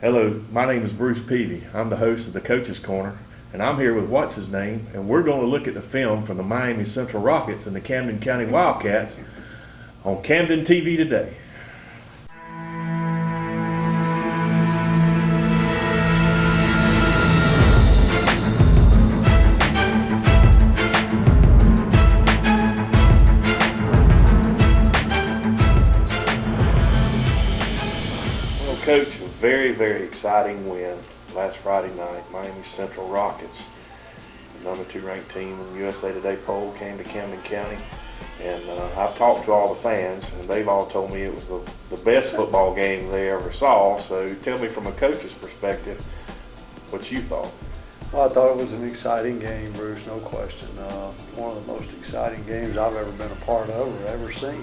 Hello, my name is Bruce Peavy. I'm the host of the Coach's Corner, and I'm here with what's his name, and we're going to look at the film from the Miami Central Rockets and the Camden County Wildcats on Camden TV today. Coach, a very exciting win last Friday night. Miami Central Rockets, the number 2 ranked team in the USA Today poll, came to Camden County. And I've talked to all the fans, and they've all told me it was the best football game they ever saw. So tell me from a coach's perspective what you thought. Well, I thought it was an exciting game, Bruce, no question. One of the most exciting games I've ever been a part of or ever seen.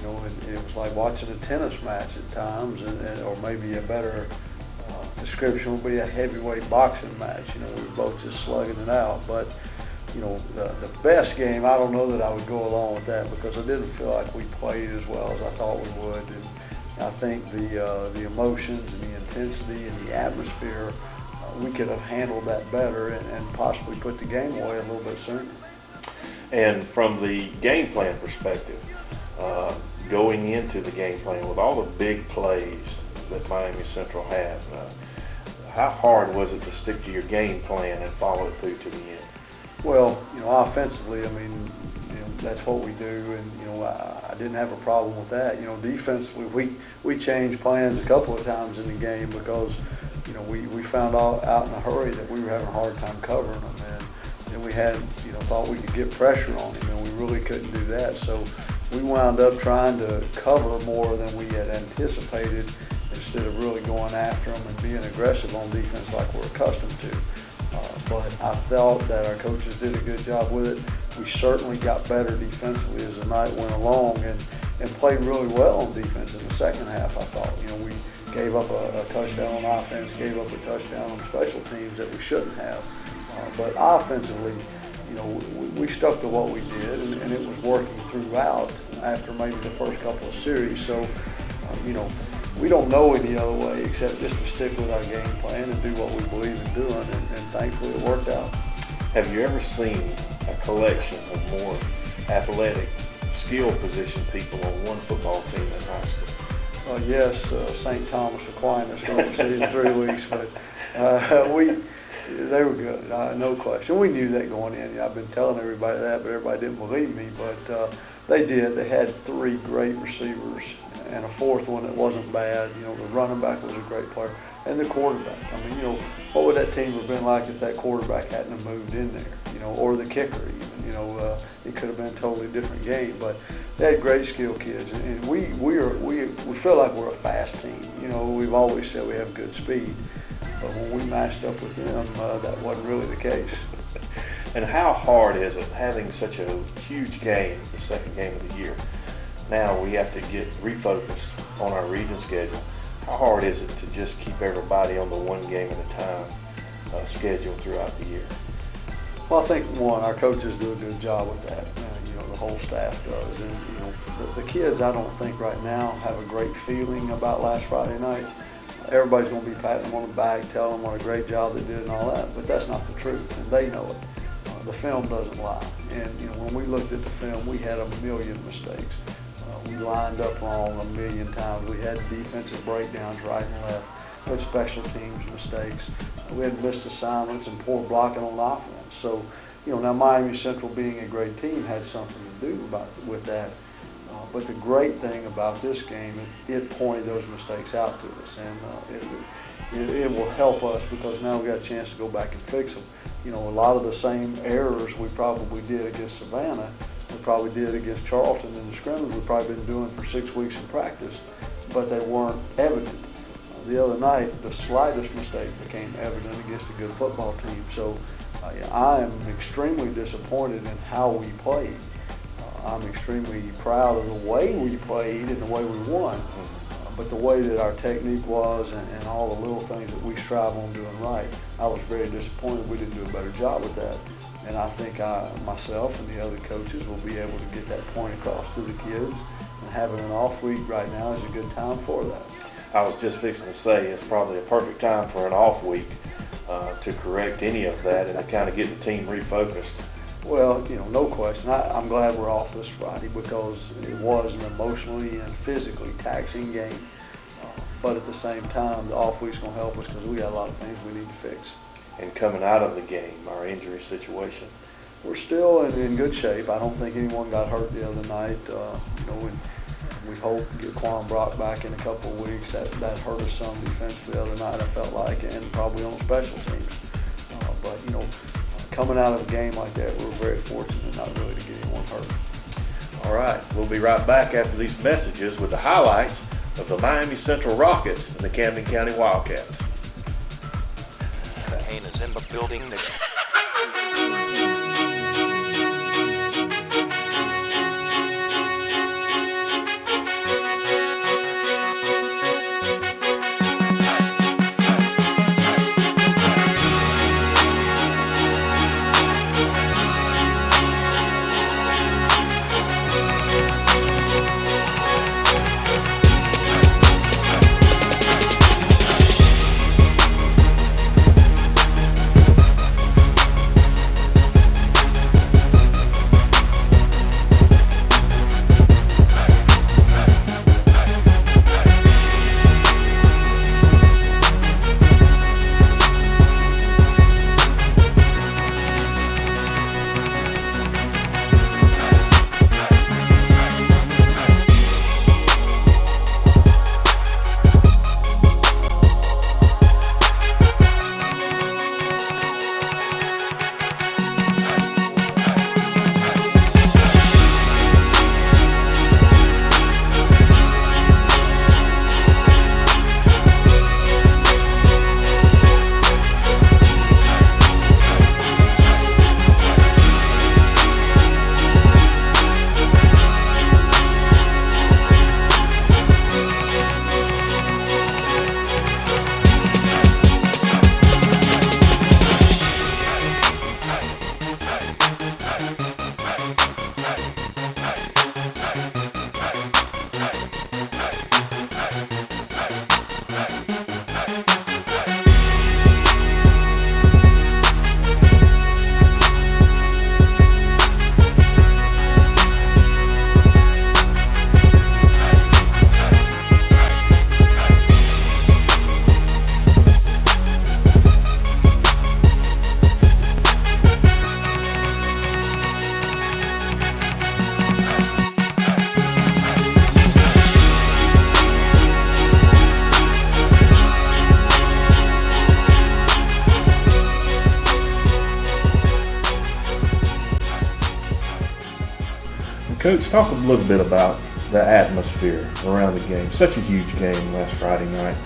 You know, it was like watching a tennis match at times, or maybe a better description would be a heavyweight boxing match. You know, we were both just slugging it out. But, you know, the best game, I don't know that I would go along with that because I didn't feel like we played as well as I thought we would. And I think the emotions and the intensity and the atmosphere, we could have handled that better and possibly put the game away a little bit sooner. And from the game plan perspective, going into the game plan with all the big plays that Miami Central had, how hard was it to stick to your game plan and follow it through to the end? Well, you know, offensively, I mean, you know, that's what we do, and you know, I didn't have a problem with that. You know, defensively, we changed plans a couple of times in the game because, you know, we found out in a hurry that we were having a hard time covering them, and we had, you know, thought we could get pressure on him, and we really couldn't do that. So we wound up trying to cover more than we had anticipated instead of really going after them and being aggressive on defense like we're accustomed to. But I felt that our coaches did a good job with it. We certainly got better defensively as the night went along and played really well on defense in the second half, I thought. You know, we gave up a touchdown on offense, gave up a touchdown on special teams that we shouldn't have. But offensively, you know, we stuck to what we did, and it was working throughout after maybe the first couple of series. So, you know, we don't know any other way except just to stick with our game plan and do what we believe in doing, and thankfully it worked out. Have you ever seen a collection of more athletic, skill position people on one football team in high school? Yes, St. Thomas Aquinas, don't see in 3 weeks, but they were good, no question. We knew that going in. You know, I've been telling everybody that, but everybody didn't believe me. But they did. They had 3 great receivers and a 4th one that wasn't bad. You know, the running back was a great player, and the quarterback. I mean, you know, what would that team have been like if that quarterback hadn't have moved in there? You know, or the kicker even. You know, it could have been a totally different game. But they had great skill kids, and we feel like we're a fast team. You know, we've always said we have good speed. But when we matched up with them, that wasn't really the case. And how hard is it having such a huge game, the second game of the year? Now we have to get refocused on our region schedule. How hard is it to just keep everybody on the one game at a time schedule throughout the year? Well, I think, one, our coaches do a good job with that. You know, the whole staff does. And, you know, the kids, I don't think right now have a great feeling about last Friday night. Everybody's going to be patting them on the back, telling them what a great job they did and all that, but that's not the truth, and they know it. The film doesn't lie. And, you know, when we looked at the film, we had a million mistakes. We lined up wrong a million times. We had defensive breakdowns right and left. We had special teams mistakes. We had missed assignments and poor blocking on offense. So, you know, now Miami Central being a great team had something to do with that. But the great thing about this game, it pointed those mistakes out to us, and it will help us because now we got a chance to go back and fix them. You know, a lot of the same errors we probably did against Savannah, we probably did against Charlton in the scrimmage, we've probably been doing for 6 weeks in practice, but they weren't evident. The other night, the slightest mistake became evident against a good football team. So I am extremely disappointed in how we played. I'm extremely proud of the way we played and the way we won, but the way that our technique was and all the little things that we strive on doing right, I was very disappointed we didn't do a better job with that. And I think myself and the other coaches will be able to get that point across to the kids, and having an off week right now is a good time for that. I was just fixing to say it's probably a perfect time for an off week to correct any of that and to kind of get the team refocused. Well, no question. I'm glad we're off this Friday because it was an emotionally and physically taxing game. But at the same time, the off week's going to help us because we got a lot of things we need to fix. And coming out of the game, our injury situation. We're still in good shape. I don't think anyone got hurt the other night. We hope to get Quan Brock back in a couple of weeks. That hurt us some defensively the other night, I felt like, and probably on special teams. But coming out of a game like that, we're very fortunate not really to get anyone hurt. All right, we'll be right back after these messages with the highlights of the Miami Central Rockets and the Camden County Wildcats. Kane is in the building. Coach, talk a little bit about the atmosphere around the game. Such a huge game last Friday night.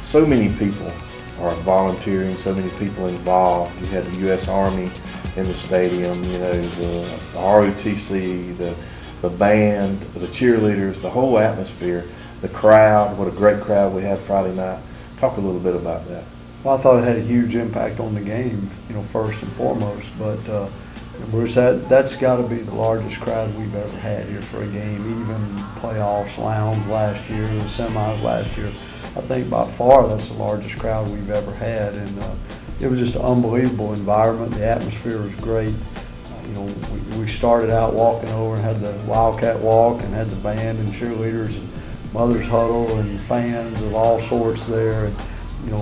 So many people are volunteering, so many people involved. You had the U.S. Army in the stadium, the ROTC, the band, the cheerleaders, the whole atmosphere, the crowd. What a great crowd we had Friday night. Talk a little bit about that. Well, I thought it had a huge impact on the game, first and foremost. But Bruce, that's got to be the largest crowd we've ever had here for a game. Even playoffs, lounge last year, the semis last year. I think by far that's the largest crowd we've ever had, and it was just an unbelievable environment. The atmosphere was great. We started out walking over and had the Wildcat Walk and had the band and cheerleaders and mothers huddle and fans of all sorts there. And,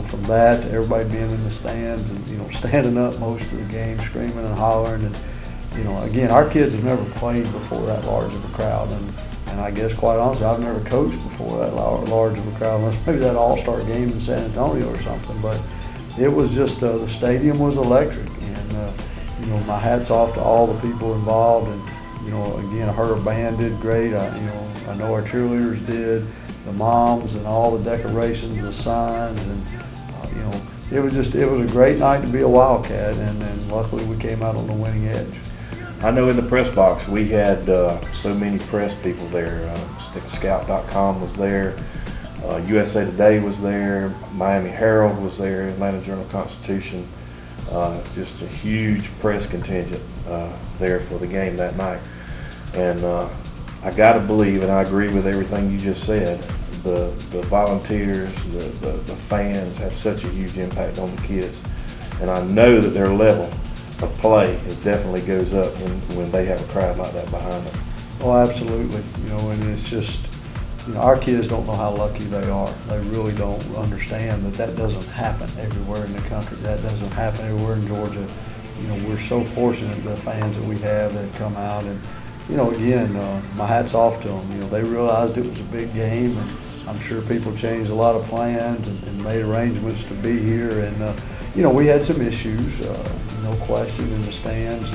from that to everybody being in the stands and, standing up most of the game, screaming and hollering. And, again, our kids have never played before that large of a crowd. And I guess, quite honestly, I've never coached before that large of a crowd, unless maybe that all-star game in San Antonio or something. But it was just, the stadium was electric. And, my hat's off to all the people involved. And, again, I heard our band did great. I know our cheerleaders did, the moms and all the decorations, the signs. And, it was a great night to be a Wildcat. And luckily we came out on the winning edge. I know in the press box we had so many press people there. Scout.com was there. USA Today was there. Miami Herald was there. Atlanta Journal-Constitution. Just a huge press contingent there for the game that night. And I got to believe, and I agree with everything you just said, the volunteers, the fans have such a huge impact on the kids. And I know that their level of play, it definitely goes up when they have a crowd like that behind them. Oh, absolutely. And it's just, our kids don't know how lucky they are. They really don't understand that doesn't happen everywhere in the country. That doesn't happen everywhere in Georgia. We're so fortunate, the fans that we have that come out, and again, my hat's off to them. They realized it was a big game, and I'm sure people changed a lot of plans and made arrangements to be here. And we had some issues, no question, in the stands.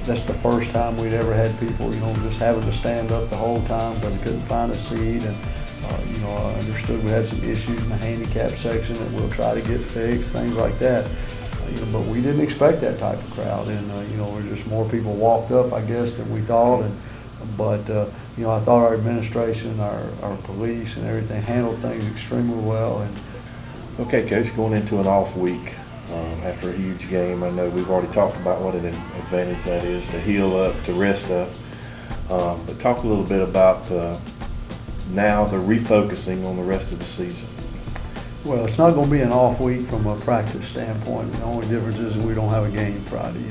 That's the first time we'd ever had people, just having to stand up the whole time because they couldn't find a seat. And I understood we had some issues in the handicap section that we'll try to get fixed, things like that. But we didn't expect that type of crowd, and just more people walked up, I guess, than we thought. But I thought our administration, our police, and everything handled things extremely well. And okay, Coach, going into an off week after a huge game, I know we've already talked about what an advantage that is to heal up, to rest up. But talk a little bit about now the refocusing on the rest of the season. Well, it's not going to be an off week from a practice standpoint. The only difference is we don't have a game Friday.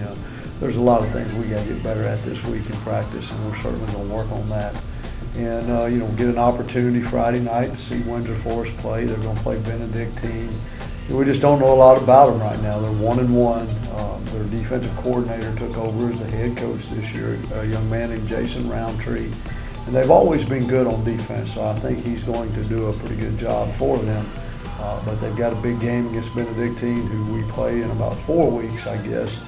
There's a lot of things we got to get better at this week in practice, and we're certainly going to work on that. And get an opportunity Friday night to see Windsor Forest play. They're going to play Benedictine. We just don't know a lot about them right now. They're 1-1. Their defensive coordinator took over as the head coach this year, a young man named Jason Roundtree. And they've always been good on defense, so I think he's going to do a pretty good job for them. But they've got a big game against Benedictine, who we play in about 4 weeks, I guess,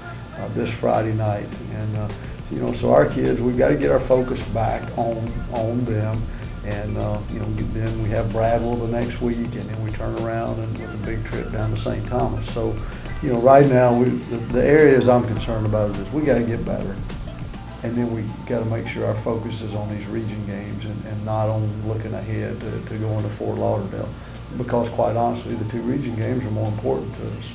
this Friday night. And so our kids, we've got to get our focus back on them. And then we have Bradwell the next week, and then we turn around and with a big trip down to St. Thomas. So right now the areas I'm concerned about is we got to get better. And then we got to make sure our focus is on these region games and not on looking ahead to go into Fort Lauderdale. Because quite honestly, the 2 region games are more important to us.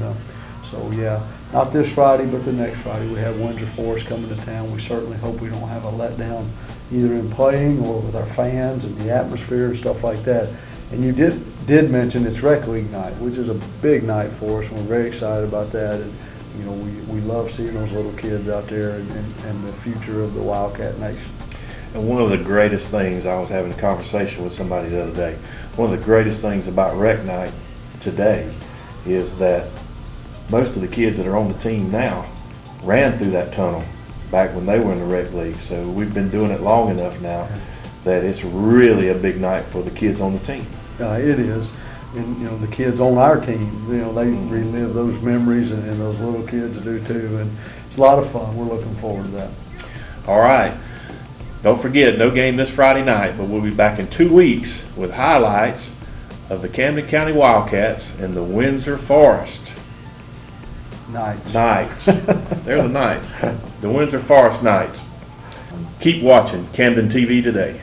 And so yeah, not this Friday, but the next Friday. We have Windsor Forest coming to town. We certainly hope we don't have a letdown either in playing or with our fans and the atmosphere and stuff like that. And you did mention it's Rec League night, which is a big night for us, and we're very excited about that. And we love seeing those little kids out there and the future of the Wildcat Nation. And one of the greatest things, I was having a conversation with somebody the other day, one of the greatest things about Rec Night today is that most of the kids that are on the team now ran through that tunnel back when they were in the Rec League. So we've been doing it long enough now that it's really a big night for the kids on the team. It is. And the kids on our team, they relive those memories, and those little kids do too. And it's a lot of fun. We're looking forward to that. All right. Don't forget, no game this Friday night, but we'll be back in 2 weeks with highlights of the Camden County Wildcats and the Windsor Forest Knights. They're the Knights. The Windsor Forest Knights. Keep watching Camden TV Today.